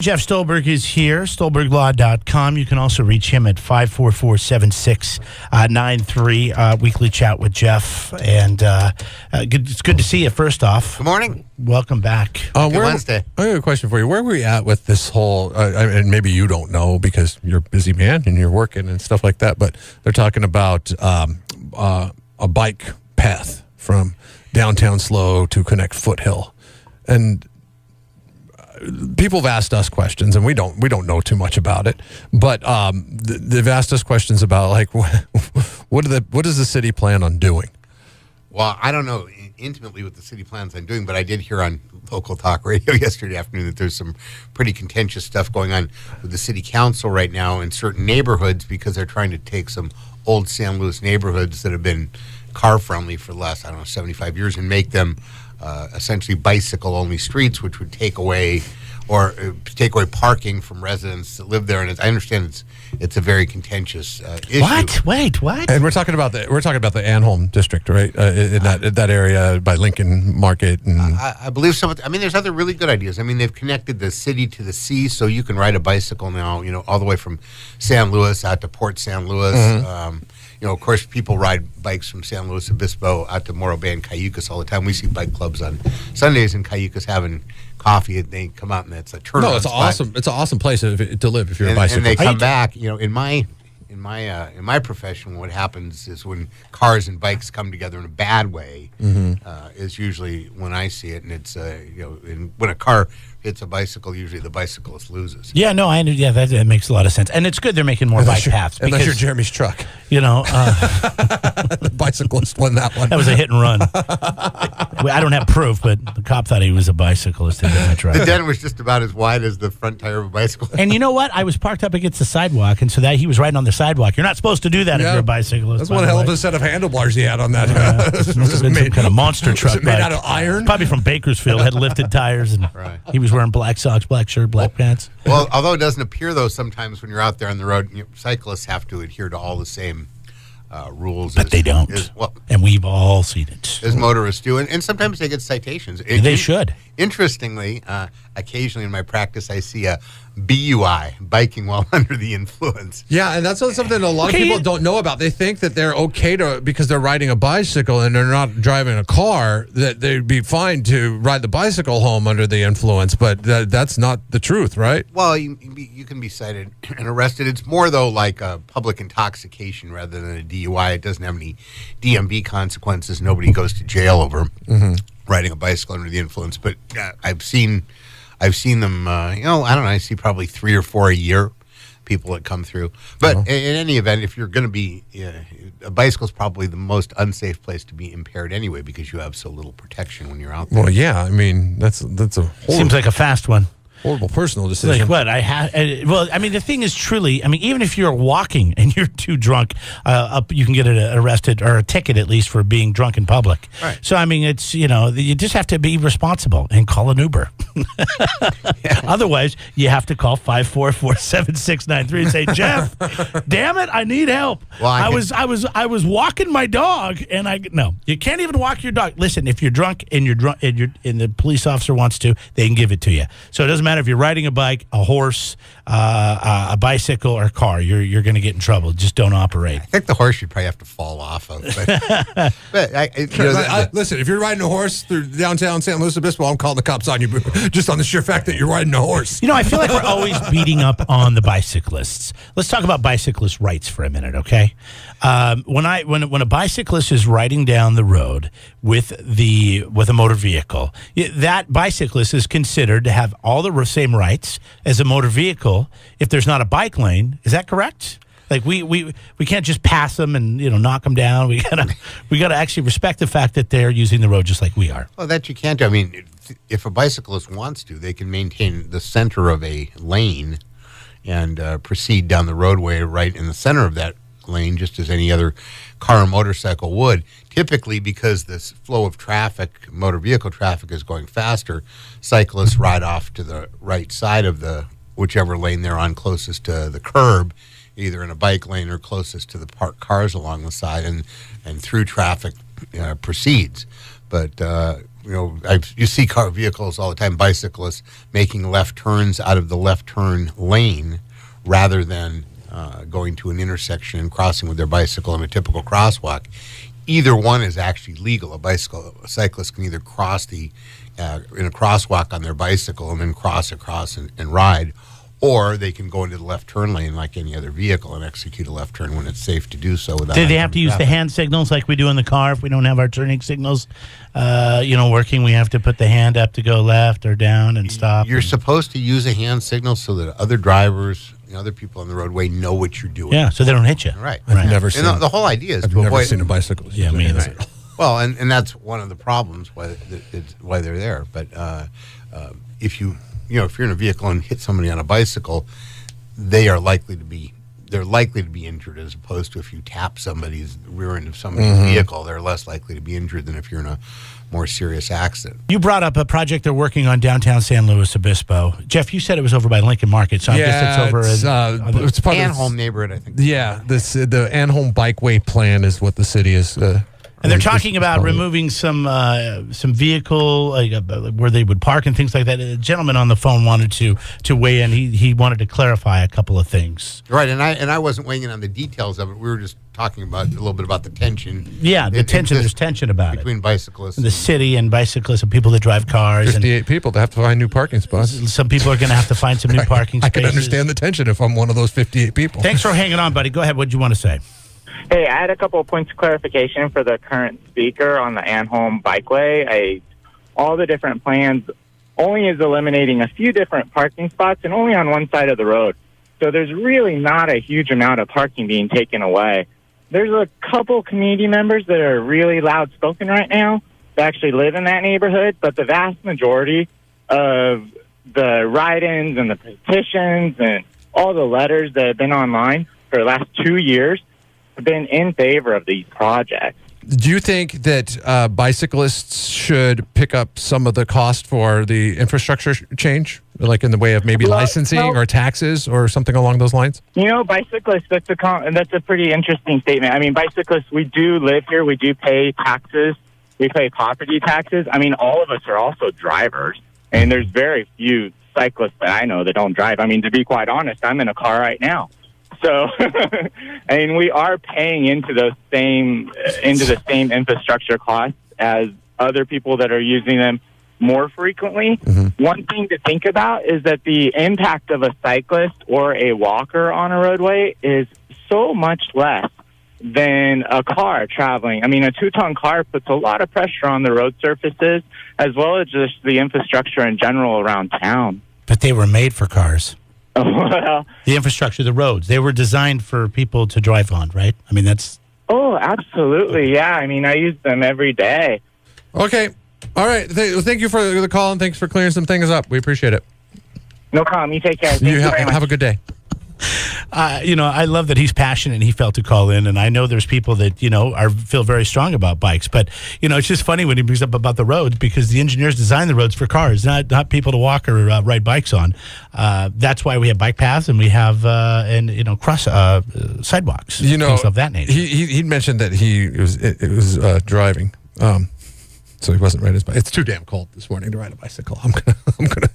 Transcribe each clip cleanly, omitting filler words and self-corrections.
Jeff Stolberg is here, stolberglaw.com. You can also reach him at 544-7693, weekly chat with Jeff. And it's good to see you, first off. Good morning. Welcome back. Wednesday. I have a question for you. Where are we at with this whole, and maybe you don't know because you're a busy man and you're working and stuff like that, but they're talking about a bike path from downtown SLO to connect Foothill. And people have asked us questions, and we don't know too much about it. But they've asked us questions about like what does the city plan on doing? Well, I don't know intimately what the city plans on doing, but I did hear on local talk radio yesterday afternoon that there's some pretty contentious stuff going on with the city council right now in certain neighborhoods because they're trying to take some old San Luis neighborhoods that have been car friendly for the last 75 years and make them essentially bicycle-only streets, which would take away parking from residents that live there. And I understand it's a very contentious issue. What? Wait, what? And we're talking about the Anholm district, right? In that area by Lincoln Market. And I believe some. There's other really good ideas. They've connected the city to the sea, so you can ride a bicycle now. All the way from San Luis out to Port San Luis. Mm-hmm. Of course, people ride bikes from San Luis Obispo out to Morro Bay and Cayucas all the time. We see bike clubs on Sundays in Cayucas having coffee. They come out and it's a turnaround. No, it's awesome. It's an awesome place to live if you're a bicycle. And they come back. In my profession, what happens is when cars and bikes come together in a bad way, is usually when I see it, and it's when a car hits a bicycle, usually the bicyclist loses. Yeah, no, that makes a lot of sense, and it's good they're making more bike paths. Unless you're Jeremy's truck, the bicyclist won that one. That was a hit and run. I don't have proof, but the cop thought he was a bicyclist in my truck. The dent was just about as wide as the front tire of a bicycle. And you know what? I was parked up against the sidewalk, and so that he was riding on the sidewalk. You're not supposed to do that if you're a bicyclist. That's one hell of a set of handlebars he had on that. Some kind of monster truck. Made out of iron? Probably from Bakersfield. Had lifted tires, and he was wearing black socks, black shirt, black pants. Well, although it doesn't appear, though, sometimes when you're out there on the road, cyclists have to adhere to all the same rules. But they don't. And we've all seen it. As motorists do. And sometimes they get citations. They should. Interestingly, occasionally in my practice, I see a BUI, biking while under the influence. Yeah, and that's something a lot of people don't know about. They think that they're okay because they're riding a bicycle and they're not driving a car, that they'd be fine to ride the bicycle home under the influence, but that's not the truth, right? Well, you can be cited and arrested. It's more, though, like a public intoxication rather than a DUI. It doesn't have any DMV consequences. Nobody goes to jail over riding a bicycle under the influence. But I've seen them, I don't know, I see probably 3 or 4 a year, people that come through. But in any event, if you're going to be, a bicycle is probably the most unsafe place to be impaired anyway because you have so little protection when you're out there. Well, yeah, that's a seems like a fast one. Horrible personal decision. Like what? The thing is truly, even if you're walking and you're too drunk, you can get arrested or a ticket at least for being drunk in public. Right. So, it's, you just have to be responsible and call an Uber. Otherwise, you have to call 544-7693 and say, Jeff, damn it, I need help. Well, I was walking my dog and no, you can't even walk your dog. Listen, if you're drunk and the police officer wants to, they can give it to you. So it doesn't matter if you're riding a bike, a horse, a bicycle, or a car, you're going to get in trouble. Just don't operate. I think the horse you'd probably have to fall off of. Listen, if you're riding a horse through downtown San Luis Obispo, I'm calling the cops on you just on the sheer fact that you're riding a horse. I feel like we're always beating up on the bicyclists. Let's talk about bicyclist rights for a minute, okay? When a bicyclist is riding down the road with a motor vehicle, that bicyclist is considered to have all the same rights as a motor vehicle if there's not a bike lane. Is that correct? Like we can't just pass them and knock them down. We gotta actually respect the fact that they're using the road just like we are. Well, that you can't do. If a bicyclist wants to, they can maintain the center of a lane and proceed down the roadway right in the center of that lane, just as any other car or motorcycle would. Typically, because this flow of traffic, motor vehicle traffic, is going faster, cyclists ride off to the right side of whichever lane they're on closest to the curb, either in a bike lane or closest to the parked cars along the side, and through traffic proceeds. But you see vehicles all the time, bicyclists making left turns out of the left turn lane rather than going to an intersection and crossing with their bicycle in a typical crosswalk. Either one is actually legal. A cyclist can either cross in a crosswalk on their bicycle and then cross across and ride, or they can go into the left turn lane like any other vehicle and execute a left turn when it's safe to do so. Do they have to use the hand signals like we do in the car if we don't have our turning signals working? We have to put the hand up to go left or down and stop. You're supposed to use a hand signal so that other drivers, other people on the roadway know what you're doing. Yeah, so they don't hit you. Right. I've never seen. And the whole idea is I've to never avoid. seen a bicycle. Yeah, me either. Right. Well, and that's one of the problems why they're there. But if you're in a vehicle and hit somebody on a bicycle, they're likely to be injured, as opposed to if you tap somebody's rear end of somebody's vehicle, they're less likely to be injured than if you're in a more serious accident. You brought up a project they're working on downtown San Luis Obispo. Jeff, you said it was over by Lincoln Market, so I guess it's over It's part of Anholm neighborhood, I think. Yeah, the Anholm Bikeway plan is what the city is. And they're talking about removing some vehicle where they would park and things like that. A gentleman on the phone wanted to weigh in. He wanted to clarify a couple of things. Right, and I wasn't weighing in on the details of it. We were just talking about a little bit about the tension. Yeah, tension. There's tension about between bicyclists, the city and bicyclists and people that drive cars. 58 people to have to find new parking spots. Some people are going to have to find some new parking spaces. I can understand the tension if I'm one of those 58 people. Thanks for hanging on, buddy. Go ahead. What did you want to say? Hey, I had a couple of points of clarification for the current speaker on the Anholm Bikeway. All the different plans only is eliminating a few different parking spots and only on one side of the road. So there's really not a huge amount of parking being taken away. There's a couple community members that are really loud-spoken right now that actually live in that neighborhood, but the vast majority of the write-ins and the petitions and all the letters that have been online for the last 2 years have been in favor of these projects. Do you think that bicyclists should pick up some of the cost for the infrastructure change, like in the way of maybe licensing or taxes or something along those lines? Bicyclists, that's a pretty interesting statement. I mean, bicyclists, we do live here. We do pay taxes. We pay property taxes. I mean, all of us are also drivers, and there's very few cyclists that I know that don't drive. I mean, to be quite honest, I'm in a car right now. So, I mean, we are paying into the same infrastructure costs as other people that are using them more frequently. Mm-hmm. One thing to think about is that the impact of a cyclist or a walker on a roadway is so much less than a car traveling. I mean, a 2-ton car puts a lot of pressure on the road surfaces as well as just the infrastructure in general around town. But they were made for cars. Well, the infrastructure, the roads, they were designed for people to drive on, right? I mean, that's... Oh, absolutely, yeah. I mean, I use them every day. Okay. All right. Thank you for the call, and thanks for clearing some things up. We appreciate it. No problem. You take care. Thank you very much. Have a good day. I love that he's passionate and he felt to call in. And I know there's people that, feel very strong about bikes. But, it's just funny when he brings up about the roads because the engineers design the roads for cars, not people to walk or ride bikes on. That's why we have bike paths and we have, cross sidewalks, things of that nature. He mentioned that it was driving. So he wasn't riding his bike. It's too damn cold this morning to ride a bicycle. I'm gonna.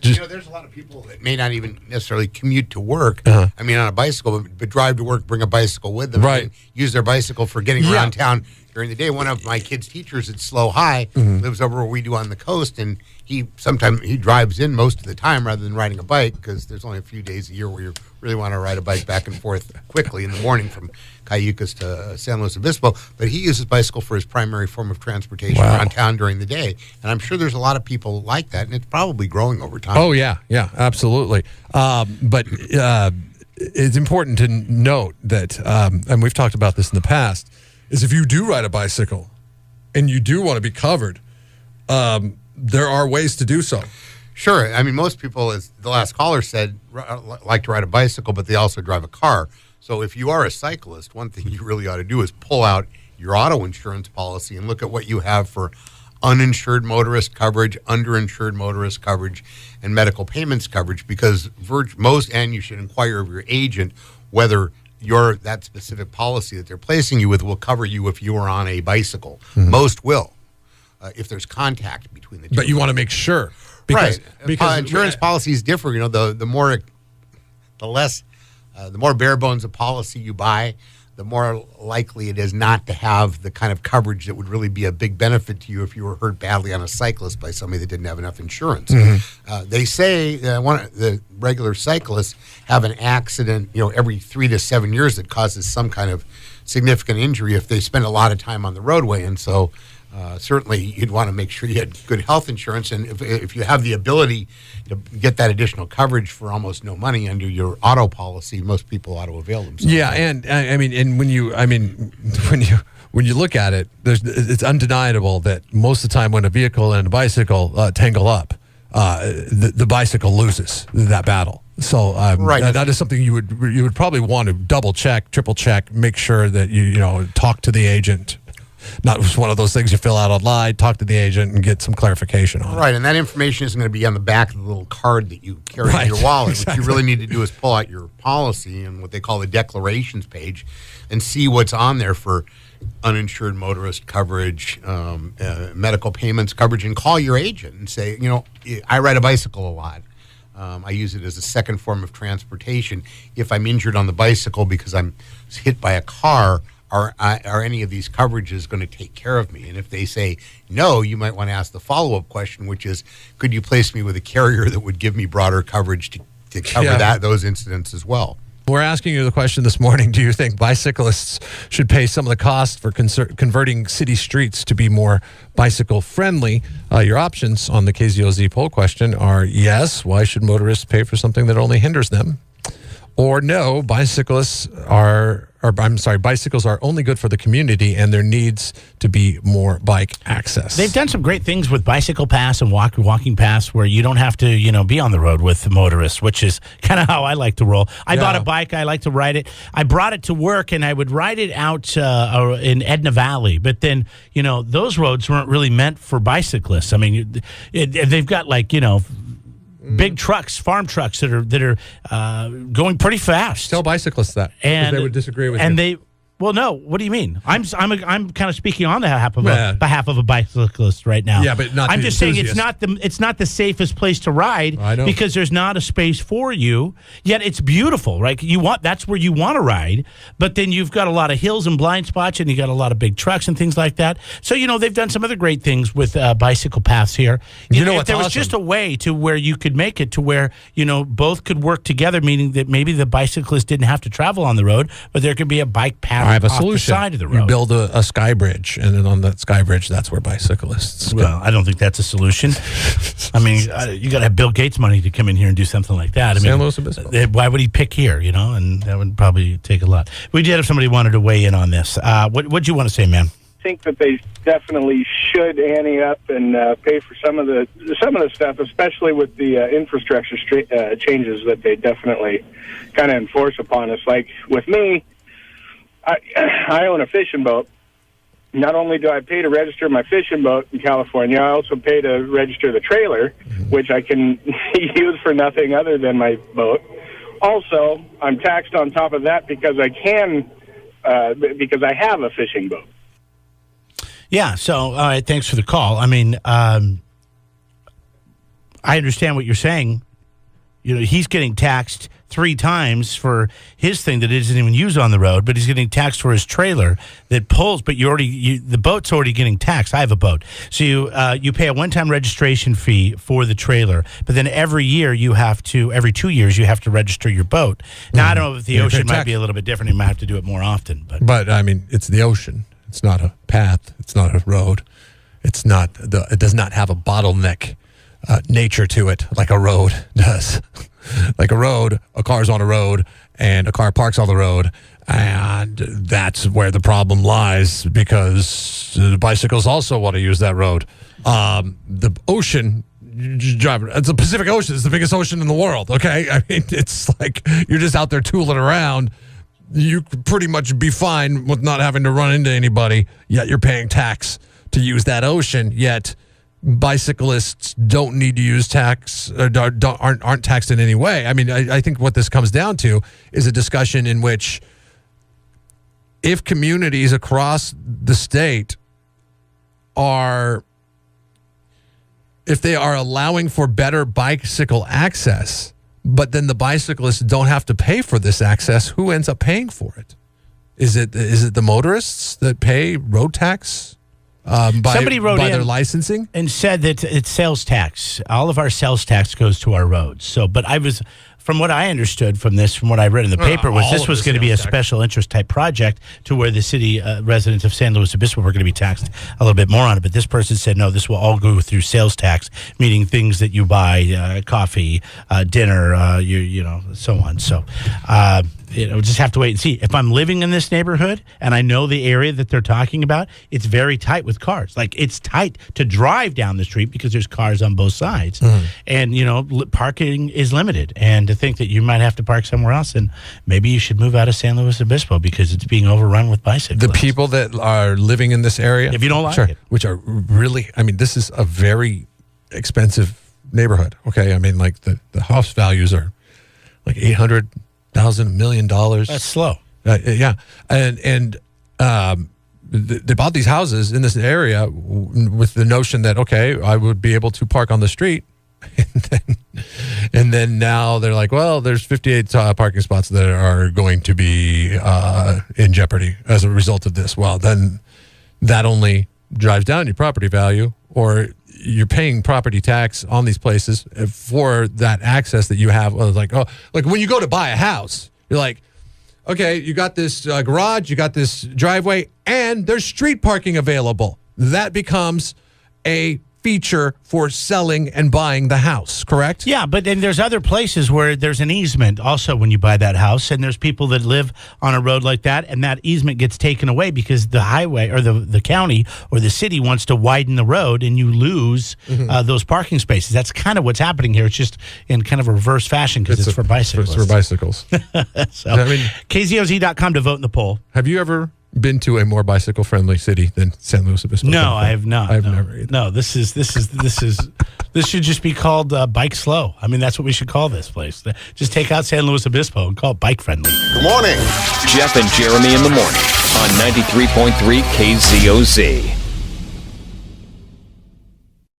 There's a lot of people that may not even necessarily commute to work. I mean, on a bicycle, but drive to work, bring a bicycle with them, right? And use their bicycle for getting around town during the day. One of my kids' teachers at SLO High lives over where we do on the coast, and he drives in most of the time rather than riding a bike because there's only a few days a year where you really want to ride a bike back and forth quickly in the morning from Cayucas to San Luis Obispo. But he uses bicycle for his primary form of transportation around town during the day, and I'm sure there's a lot of people like that, and it's probably growing over time. Oh yeah, absolutely. But it's important to note that, and we've talked about this in the past, is if you do ride a bicycle and you do want to be covered, there are ways to do so. Sure. I mean, most people, as the last caller said, like to ride a bicycle, but they also drive a car. So if you are a cyclist, one thing you really ought to do is pull out your auto insurance policy and look at what you have for uninsured motorist coverage, underinsured motorist coverage, and medical payments coverage, because and you should inquire of your agent whether that specific policy that they're placing you with will cover you if you are on a bicycle. Mm-hmm. Most will. if there's contact between the two. But you want to make sure. Because Because insurance policies differ. The more bare bones a policy you buy, the more likely it is not to have the kind of coverage that would really be a big benefit to you if you were hurt badly on a cyclist by somebody that didn't have enough insurance. They say the regular cyclists have an accident, every 3 to 7 years that causes some kind of significant injury if they spend a lot of time on the roadway. And so certainly you'd want to make sure you had good health insurance. And if you have the ability to get that additional coverage for almost no money under your auto policy, most people ought to avail themselves. Yeah, and when you look at it, it's undeniable that most of the time when a vehicle and a bicycle tangle up, the bicycle loses that battle. So that is something you would probably want to double check, triple check, make sure that you talk to the agent. Not just one of those things you fill out online, talk to the agent and get some clarification on. Right, and that information isn't going to be on the back of the little card that you carry in your wallet. Exactly. What you really need to do is pull out your policy and what they call the declarations page and see what's on there for uninsured motorist coverage, medical payments coverage, and call your agent and say, I ride a bicycle a lot. I use it as a second form of transportation. If I'm injured on the bicycle because I'm hit by a car, are any of these coverages going to take care of me? And if they say no, you might want to ask the follow-up question, which is, could you place me with a carrier that would give me broader coverage to cover those incidents as well? We're asking you the question this morning, do you think bicyclists should pay some of the cost for converting city streets to be more bicycle-friendly? Your options on the KZOZ poll question are yes, why should motorists pay for something that only hinders them? Or no, bicycles are only good for the community and there needs to be more bike access. They've done some great things with bicycle paths and walking paths where you don't have to, be on the road with motorists, which is kind of how I like to roll. I bought a bike. I like to ride it. I brought it to work and I would ride it out in Edna Valley. But then, those roads weren't really meant for bicyclists. I mean, they've got big trucks, farm trucks that are going pretty fast. Tell bicyclists that, and they would disagree with you. Well, no. What do you mean? I'm kind of speaking on behalf of a bicyclist right now. Yeah, but not. I'm just saying it's not the safest place to ride because there's not a space for you. Yet it's beautiful, right? That's where you want to ride, but then you've got a lot of hills and blind spots, and you got a lot of big trucks and things like that. So they've done some other great things with bicycle paths here. If there was just a way to where you could make it to where both could work together, meaning that maybe the bicyclist didn't have to travel on the road, but there could be a bike path. I have a solution. The side of the road. You build a sky bridge, and then on that sky bridge, that's where bicyclists go. Well, I don't think that's a solution. I mean, you got to have Bill Gates money to come in here and do something like that. San Luis Obispo. Why would he pick here, And that would probably take a lot. We did have somebody who wanted to weigh in on this. What'd you want to say, man? I think that they definitely should ante up and pay for some of the stuff, especially with the infrastructure changes that they definitely kind of enforce upon us. Like with me, I own a fishing boat. Not only do I pay to register my fishing boat in California, I also pay to register the trailer, which I can use for nothing other than my boat. Also, I'm taxed on top of that because because I have a fishing boat. Yeah, so, all right, thanks for the call. I mean, I understand what you're saying. He's getting taxed 3 times for his thing that he doesn't even use on the road, but he's getting taxed for his trailer that pulls, but the boat's already getting taxed. I have a boat. So you pay a one-time registration fee for the trailer, but then every 2 years, you have to register your boat. Now, I don't know if the ocean might be a little bit different. You might have to do it more often. But I mean, it's the ocean. It's not a path. It's not a road. It does not have a bottleneck nature to it like a road does. Like a road, a car's on a road, and a car parks on the road, and that's where the problem lies because the bicycles also want to use that road. The ocean, it's the Pacific Ocean. It's the biggest ocean in the world, okay? I mean, it's like you're just out there tooling around. You could pretty much be fine with not having to run into anybody, yet you're paying tax to use that ocean, yet bicyclists don't need to use tax, aren't taxed in any way. I mean, I think what this comes down to is a discussion in which if communities across the state are if they are allowing for better bicycle access, but then the bicyclists don't have to pay for this access, who ends up paying for it? Is it the motorists that pay road tax Somebody wrote by in their licensing? and said that it's sales tax. All of our sales tax goes to our roads. So, but from what I understood from this, from what I read in the paper, was all this of was the going to be a sales tax. special interest type project to where the city residents of San Luis Obispo were going to be taxed a little bit more on it. But this person said, no, this will all go through sales tax, meaning things that you buy, coffee, dinner, you know, so on. So, just have to wait and see. If I'm living in this neighborhood and I know the area that they're talking about, it's very tight with cars. Like, it's tight to drive down the street because there's cars on both sides. And, you know, parking is limited. And to think that you might have to park somewhere else, and maybe you should move out of San Luis Obispo because it's being overrun with bicyclists. The people that are living in this area, If you don't like it. which are really, I mean, this is a very expensive neighborhood. Okay, I mean, like the house values are like $800,000, $1 million. That's slow. Yeah, and they bought these houses in this area with the notion that, okay, I would be able to park on the street. And then now they're like, well, there's 58 parking spots that are going to be in jeopardy as a result of this. Well, then that only drives down your property value, or you're paying property tax on these places for that access that you have. Like when you go to buy a house, you're like, okay, you got this garage, you got this driveway, and there's street parking available. That becomes a feature for selling and buying the house, correct? Yeah, but then there's other places where there's an easement also when you buy that house, and there's people that live on a road like that, and that easement gets taken away because the highway or the county or the city wants to widen the road, and you lose those parking spaces. That's kind of what's happening here. It's just in kind of a reverse fashion because it's for bicyclists. It's for bicycles. So, I mean, KZOZ.com to vote in the poll. have you ever been to a more bicycle-friendly city than San Luis Obispo? No, I have not. I've no. never either. No, this should just be called Bike Slow. I mean, that's what we should call this place. Just take out San Luis Obispo and call it bike friendly. Good morning. Jeff and Jeremy in the morning on 93.3 KZOZ.